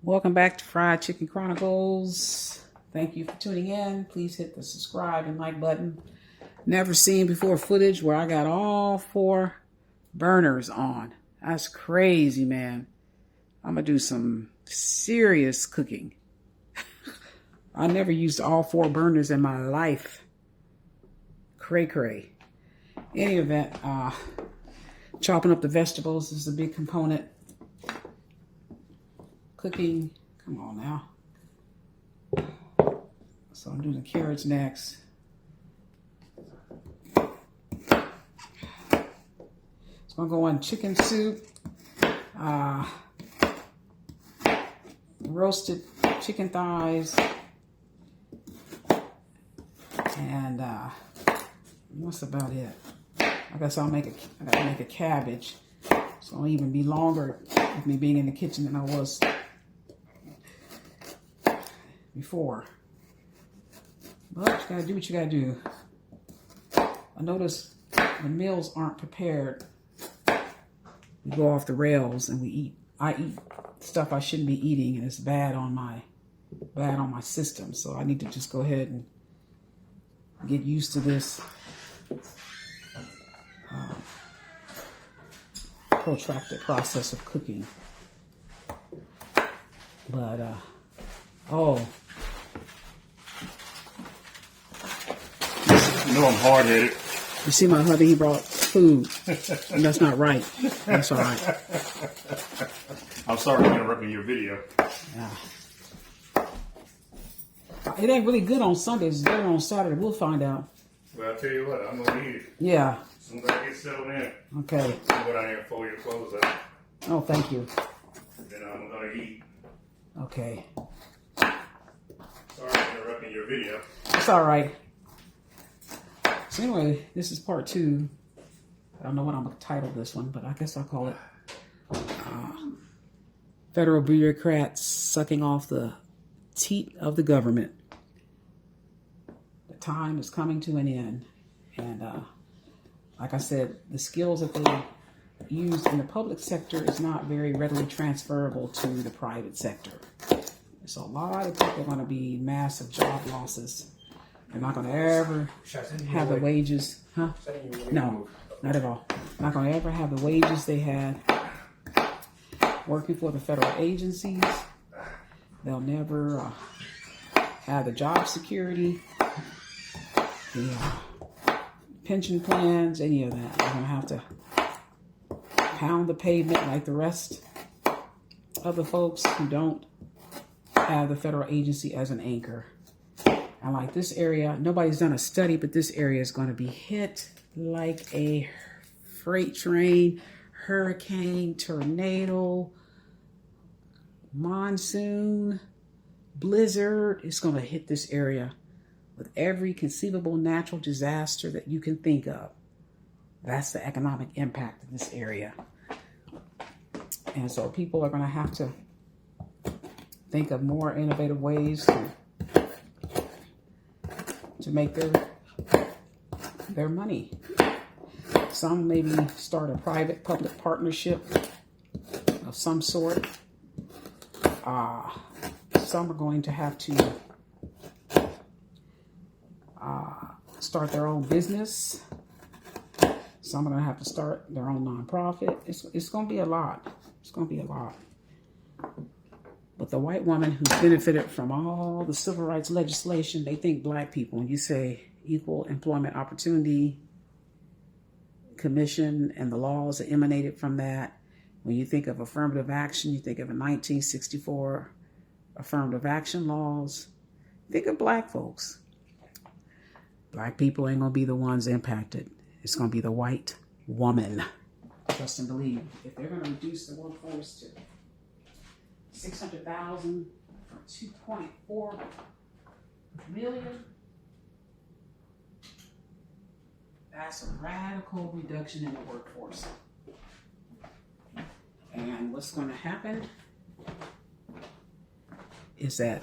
Welcome back to Fried Chicken Chronicles. Thank you for tuning in. Please hit the subscribe and like button. Never seen before footage where I got all 4 burners on. That's crazy, man. I'm going to do some serious cooking. I never used all 4 burners in my life. Cray cray. Any event, chopping up the vegetables is a big component. Cooking, come on now. So I'm doing the carrots next. It's gonna go on chicken soup, roasted chicken thighs, and that's about it. I guess I gotta make a cabbage. So it'll even be longer with me being in the kitchen than I was before. But you gotta do what you gotta do. I notice the meals aren't prepared. We go off the rails and I eat stuff I shouldn't be eating, and it's bad on my system. So I need to just go ahead and get used to this protracted process of cooking. But you know I'm hard-headed. You see my hubby, he brought food. And that's not right. That's all right. I'm sorry for interrupting your video. Yeah. It ain't really good on Sundays. It's better on Saturday. We'll find out. Well, I'll tell you what, I'm going to eat it. Yeah. As soon as I get settled in. Okay. I'm going down here and fold your clothes up. Oh, thank you. Then I'm going to eat. Okay. Sorry for interrupting your video. It's all right. So anyway, this is part 2. I don't know what I'm going to title this one, but I guess I'll call it Federal Bureaucrats Sucking Off the Teat of the Government. The time is coming to an end. And like I said, the skills that they use in the public sector is not very readily transferable to the private sector. So a lot of people are going to be massive job losses. They're not going to ever have the wages. Huh? No, not at all. Not going to ever have the wages they had working for the federal agencies. They'll never have the job security, the pension plans, any of that. They're going to have to pound the pavement like the rest of the folks who don't have the federal agency as an anchor. And like this area, nobody's done a study, but this area is going to be hit like a freight train, hurricane, tornado, monsoon, blizzard. It's going to hit this area with every conceivable natural disaster that you can think of. That's the economic impact of this area. And so people are going to have to think of more innovative ways to make their money. Some maybe start a private public partnership of some sort. Some are going to have to start their own business. Some are going to have to start their own nonprofit. It's going to be a lot. It's going to be a lot. But the white woman who's benefited from all the civil rights legislation, they think black people. When you say Equal Employment Opportunity Commission and the laws that emanated from that, when you think of affirmative action, you think of a 1964 affirmative action laws. Think of black folks. Black people ain't going to be the ones impacted. It's going to be the white woman. Trust and believe. If they're going to reduce the workforce to 600,000 from 2.4 million, that's a radical reduction in the workforce. And what's going to happen is that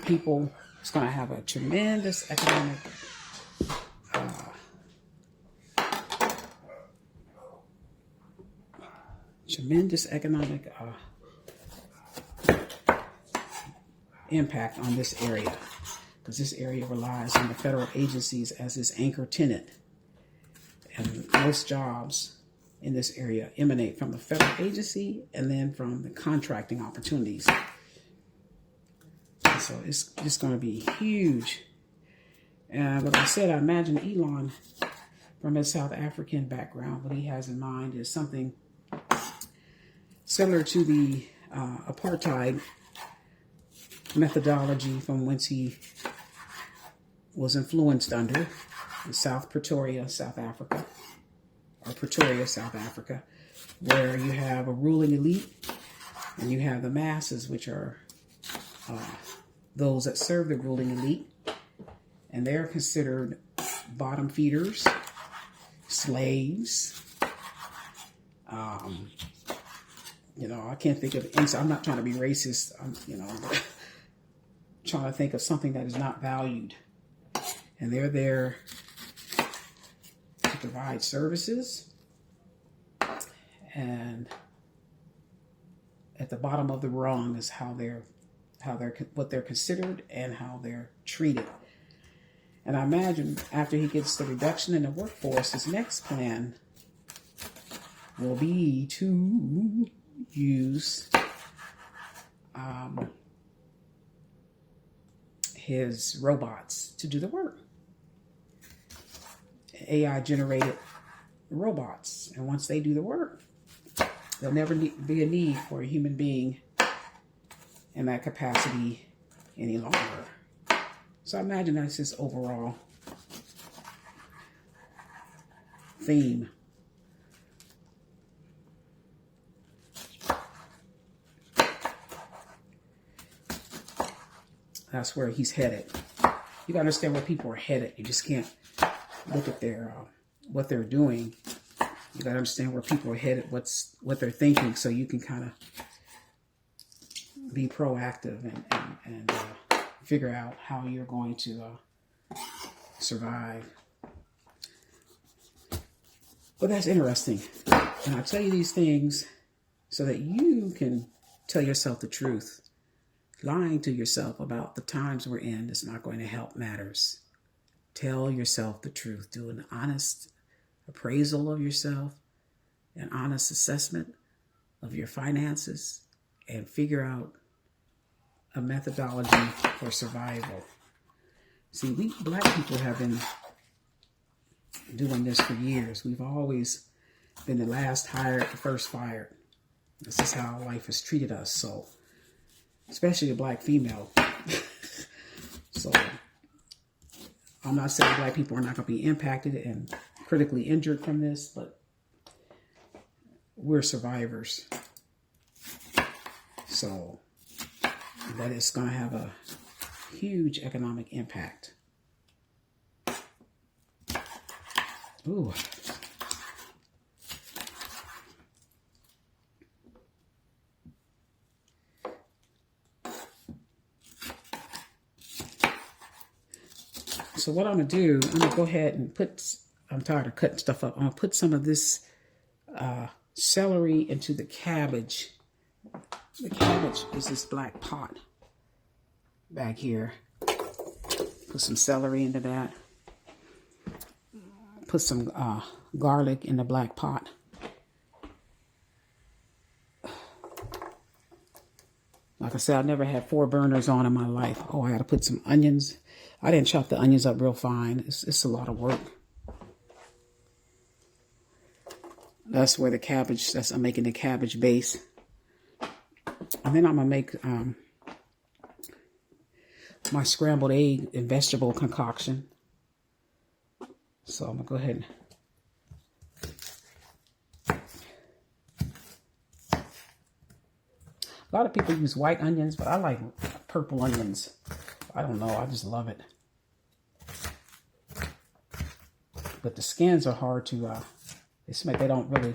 it's going to have a tremendous economic impact on this area, because this area relies on the federal agencies as its anchor tenant. And most jobs in this area emanate from the federal agency and then from the contracting opportunities. So it's just going to be huge. And like I said, I imagine Elon, from his South African background, what he has in mind is something similar to the apartheid methodology from whence he was influenced under in South Pretoria, South Africa, or Pretoria, South Africa, where you have a ruling elite and you have the masses, which are those that serve the ruling elite, and they're considered bottom feeders, slaves. I can't think of, I'm not trying to be racist, trying to think of something that is not valued. And they're there to provide services. And at the bottom of the rung is what they're considered and how they're treated. And I imagine after he gets the reduction in the workforce, his next plan will be to use his robots to do the work. AI generated robots. And once they do the work, there'll never be a need for a human being in that capacity any longer. So I imagine that's his overall theme. That's where he's headed. You gotta understand where people are headed. You just can't look at what they're doing. You gotta understand where people are headed, what they're thinking, so you can kind of be proactive and figure out how you're going to survive. But that's interesting. And I tell you these things so that you can tell yourself the truth. Lying to yourself about the times we're in is not going to help matters. Tell yourself the truth. Do an honest appraisal of yourself, an honest assessment of your finances, and figure out a methodology for survival. See, we black people have been doing this for years. We've always been the last hired, the first fired. This is how life has treated us. So, especially a black female. So, I'm not saying black people are not going to be impacted and critically injured from this, but we're survivors. So, that is going to have a huge economic impact. Ooh. So what I'm going to do, I'm going to go ahead and I'm tired of cutting stuff up. I'm going to put some of this celery into the cabbage. The cabbage is this black pot back here. Put some celery into that. Put some garlic in the black pot. Like I said, I never had 4 burners on in my life. Oh, I got to put some onions. I didn't chop the onions up real fine. It's a lot of work. That's where the cabbage, I'm making the cabbage base. And then I'm going to make my scrambled egg and vegetable concoction. So I'm going to go ahead and... A lot of people use white onions, but I like purple onions. I don't know. I just love it. But the skins are hard to... they don't really...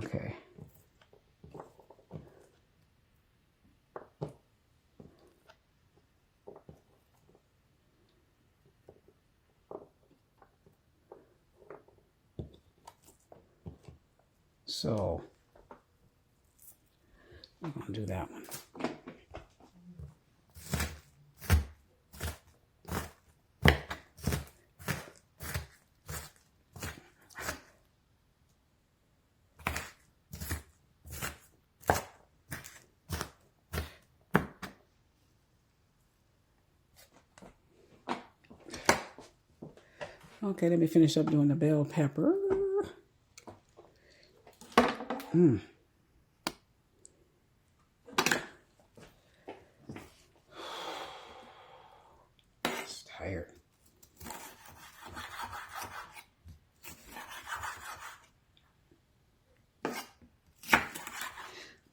Okay. So I'm going to do that one. Okay, let me finish up doing the bell pepper. It's tired.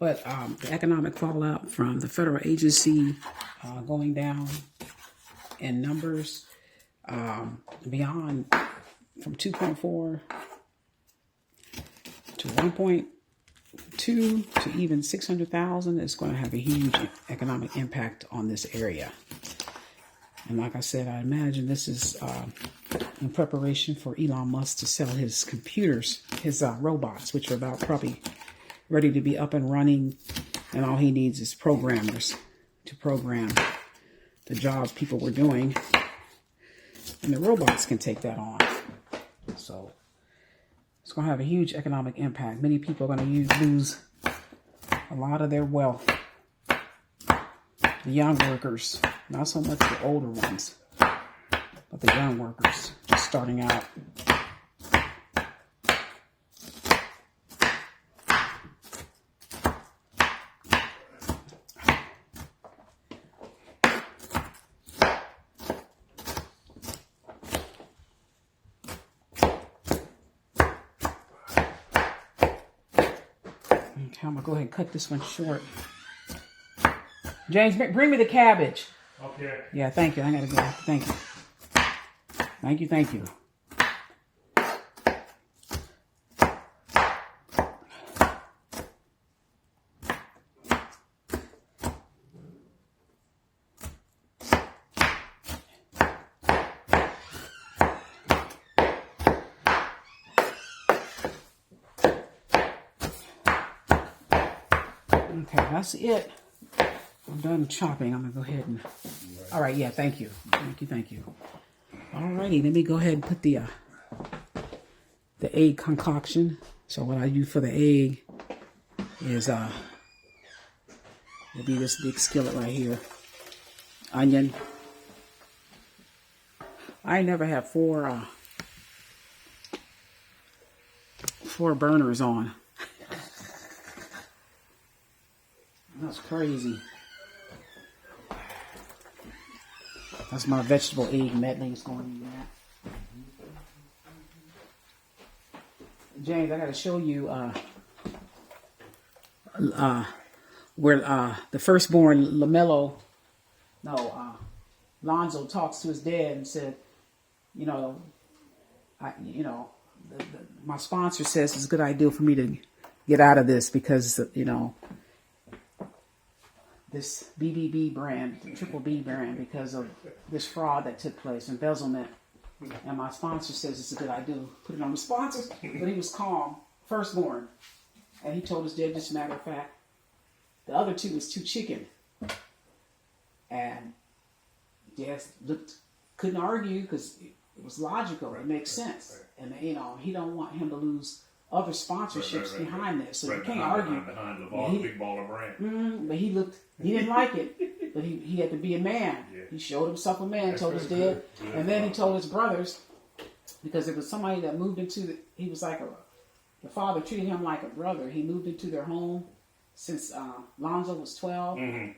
But the economic fallout from the federal agency going down in numbers beyond from 2.4 to 1.2 to even 600,000 is going to have a huge economic impact on this area. And like I said, I imagine this is in preparation for Elon Musk to sell his computers, his robots, which are about probably ready to be up and running. And all he needs is programmers to program the jobs people were doing. And the robots can take that on. So it's going to have a huge economic impact. Many people are going to lose a lot of their wealth. The young workers, not so much the older ones, but the young workers just starting out. Okay, I'm going to go ahead and cut this one short. James, bring me the cabbage. Okay. Yeah, thank you. I got to go. Thank you. Thank you, thank you. Okay, that's it. I'm done chopping. I'm going to go ahead and... All right, yeah, thank you. Thank you, thank you. All righty, let me go ahead and put the egg concoction. So what I use for the egg is it'll be this big skillet right here. Onion. I never have four burners on. That's crazy. That's my vegetable egg medley is going in that. James, I got to show you where the firstborn Lonzo talks to his dad and said, my sponsor says it's a good idea for me to get out of this because, this BBB brand, the Triple B brand, because of this fraud that took place, embezzlement. And my sponsor says it's a good idea to put it on the sponsors. But he was calm, firstborn. And he told his dad, just a matter of fact, the other two was too chicken. And dad couldn't argue because it was logical. It makes sense. And, he don't want him to lose other sponsorships behind this. So you can't argue. Behind the big baller brand. But he didn't like it. But he had to be a man. Yeah. He showed himself a man, told his dad. And then he told his brothers, because there was somebody that moved into he was like the father treated him like a brother. He moved into their home since Lonzo was 12. Mm-hmm.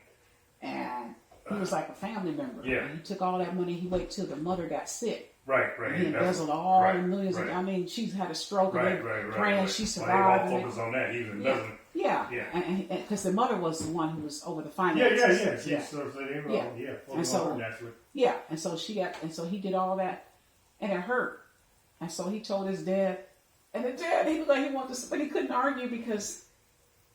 And he was like a family member. Yeah. And he took all that money. He waited till the mother got sick. Right. And he embezzled all the millions. Right. She's had a stroke. Praying she survived. Well, focus on that. He was embezzling. Yeah. And because the mother was the one who was over the finances. Yeah. And so he did all that, and it hurt. And so he told his dad, and the dad, he was like he wanted to, but he couldn't argue because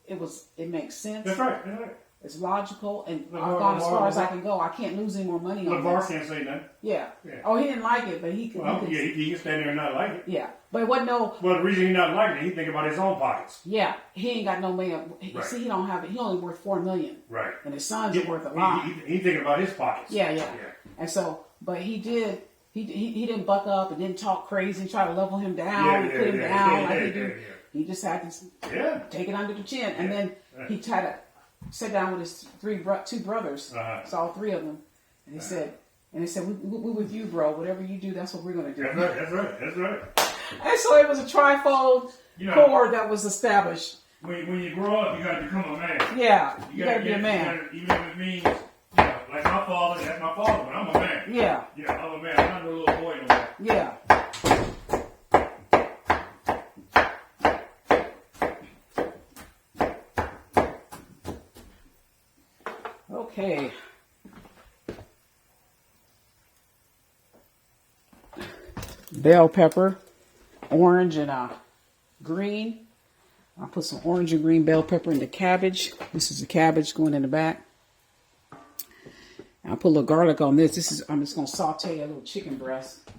it makes sense. That's right. It's logical, and I've LeVar- gone as far as I LeVar- can go. I can't lose any more money on LeVar this. can't say nothing. Yeah. Yeah. Oh, he didn't like it, but he could. Well, yeah, he can stand there and not like it. Yeah, but it wasn't no. Well, the reason he not liking it, he think about his own pockets. Yeah, he ain't got no man. Right. See, he don't have it. He only worth $4 million, Right. and his sons are worth a lot. He thinking about his pockets. Yeah. And so, but he did. He didn't buck up and didn't talk crazy, try to level him down, and put him down like he do. He just had to take it under the chin, and then he tried to sit down with his two brothers. It's all three of them, and he said, "We with you, bro. Whatever you do, that's what we're gonna do." That's right. And so it was a trifold core that was established. When you grow up, you got to become a man. Yeah, you got to be a man. Even if it means, like my father, that's my father, but I'm a man. Yeah. Yeah, I'm a man. I'm not no little boy no more. Yeah. Okay. Bell pepper, orange and green. I'll put some orange and green bell pepper in the cabbage. This is the cabbage going in the back. I'll put a little garlic on this. I'm just going to saute a little chicken breast.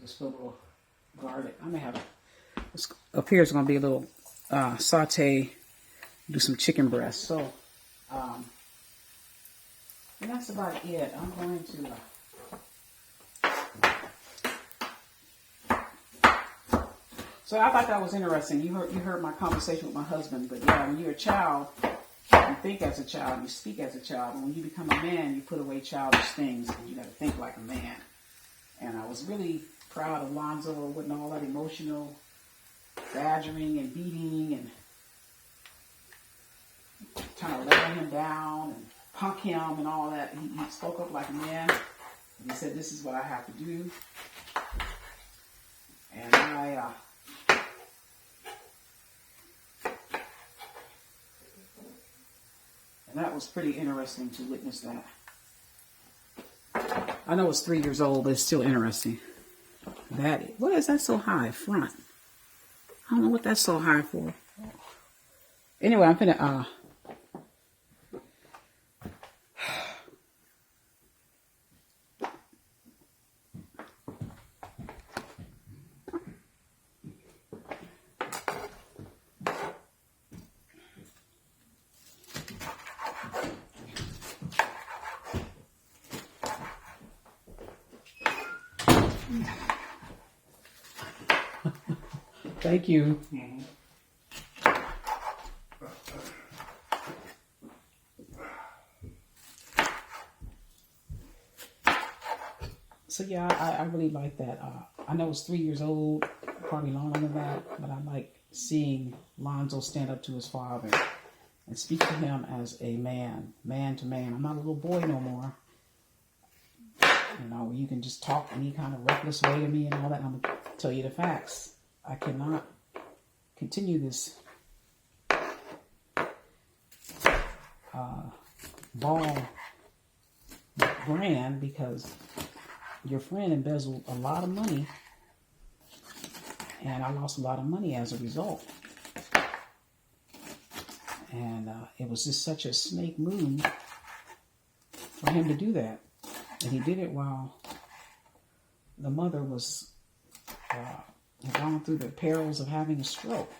Just put a little garlic. I may have up here is going to be a little saute. Do some chicken breast. So, and that's about it. I'm going to. So I thought that was interesting. You heard my conversation with my husband, but yeah, when you're a child, you think as a child, you speak as a child, and when you become a man, you put away childish things, and you got to think like a man. And I was really proud of Lonzo with all that emotional badgering and beating and trying to level him down and punk him and all that. He spoke up like a man, and he said, "This is what I have to do." And and that was pretty interesting to witness that. I know it's 3 years old, but it's still interesting. What is that so high? Front. I don't know what that's so high for. Anyway, I'm finna Thank you. Mm-hmm. So yeah, I really like that. I know it's 3 years old, probably longer than that, but I like seeing Lonzo stand up to his father and speak to him as a man to man. I'm not a little boy no more. You know, you can just talk any kind of reckless way to me and all that. I'm gonna tell you the facts. I cannot continue this ball brand because your friend embezzled a lot of money and I lost a lot of money as a result. And it was just such a snake move for him to do that. And he did it while the mother was had gone through the perils of having a stroke.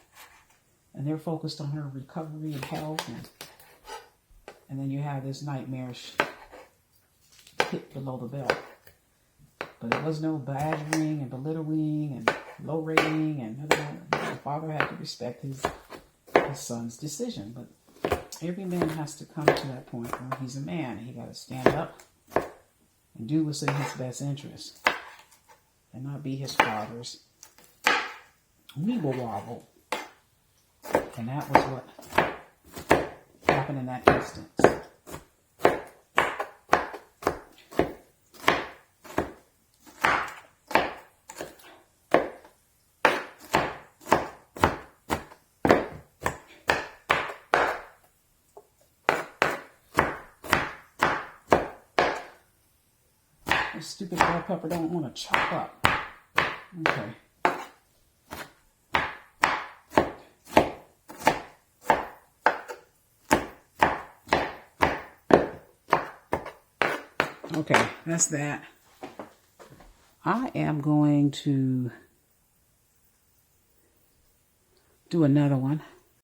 And they're focused on her recovery and health. And then you have this nightmarish hit below the belt. But there was no badgering and belittling and low rating. And the father had to respect his son's decision. But every man has to come to that point where he's a man. He got to stand up and do what's in his best interest. And not be his father's weeble wobble. And that was what happened in that instance. This stupid bell pepper don't want to chop up. Okay. Okay, that's that. I am going to do another one.